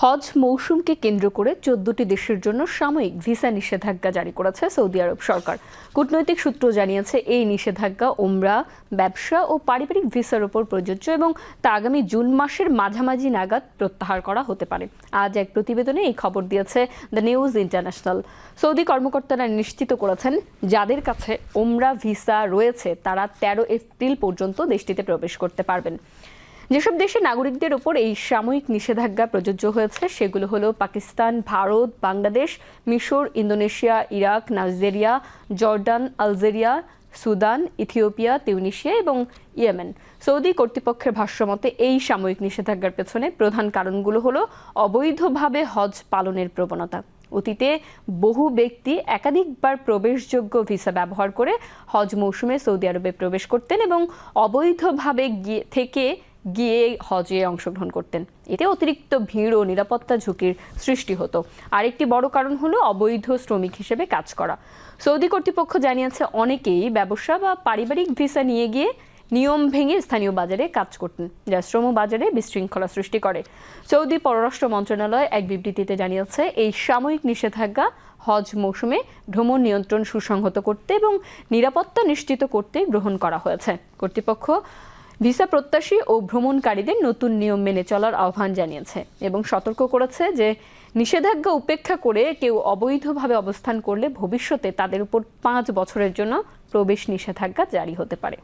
হজ মৌসুমকে কেন্দ্র করে 14টি দেশের জন্য সাময়িক ভিসা নিষেধাজ্ঞা জারি করেছে সৌদি আরব সরকার। কূটনৈতিক সূত্র জানিয়েছে, এই নিষেধাজ্ঞা ওমরা, ব্যবসা ও পারিবারিক ভিসার উপর প্রযোজ্য এবং তা আগামী জুন মাসের মাঝামাঝি নাগাদ প্রত্যাহার করা হতে পারে। আজ এক প্রতিবেদনে এই খবর দিয়েছে দ্য নিউজ ইন্টারন্যাশনাল। সৌদি কর্মকর্তারা নিশ্চিত করেছেন, যাদের কাছে ওমরা ভিসা রয়েছে তারা 13 এপ্রিল পর্যন্ত দেশটিতে প্রবেশ করতে পারবেন। যেসব দেশের নাগরিকদের ওপর এই সাময়িক নিষেধাজ্ঞা প্রযোজ্য হয়েছে সেগুলো হলো পাকিস্তান, ভারত, বাংলাদেশ, মিশর, Indonesia, Iraq, Nigeria, Jordan, Algeria, Sudan, Ethiopia, Tunisia এবং ইয়েমেন। সৌদি কর্তৃপক্ষের ভাষ্যমতে এই সাময়িক নিষেধাজ্ঞার পেছনে প্রধান কারণগুলো হলো অবৈধভাবে হজ পালনের প্রবণতা। অতীতে বহু ব্যক্তি একাধিকবার প্রবেশযোগ্য ভিসা ব্যবহার করে হজ মৌসুমে সৌদি আরবে প্রবেশ করতেন এবং অবৈধভাবে গিয়ে হজে অংশগ্রহণ করতেন। এতে অতিরিক্ত ভিড় ও নিরাপত্তা ঝুঁকির সৃষ্টি হতো। আরেকটি বড় কারণ হলো অবৈধ শ্রমিক হিসেবে কাজ করা। সৌদি কর্তৃপক্ষ জানিয়েছে, অনেকেই ব্যবসা বা পারিবারিক ভিসা নিয়ে গিয়ে নিয়ম ভেঙে স্থানীয় বাজারে কাজ করতেন, যা শ্রম বাজারে বিশৃঙ্খলা সৃষ্টি করে। সৌদি পররাষ্ট্র মন্ত্রণালয় এক বিবৃতিতে জানিয়েছে, এই সাময়িক নিষেধাজ্ঞা হজ মৌসুমে ভ্রমণ নিয়ন্ত্রণ সুসংহত করতে এবং নিরাপত্তা নিশ্চিত করতে গ্রহণ করা হয়েছে। কর্তৃপক্ষ ভিসা প্রত্যাশী ও ভ্রমণকারীদের নতুন নিয়ম মেনে চলার আহ্বান জানিয়েছে এবং সতর্ক করেছে যে নিষেধাজ্ঞা উপেক্ষা করে কেউ অবৈধভাবে অবস্থান করলে ভবিষ্যতে তাদের উপর 5 বছরের জন্য প্রবেশ নিষেধাজ্ঞা জারি হতে পারে।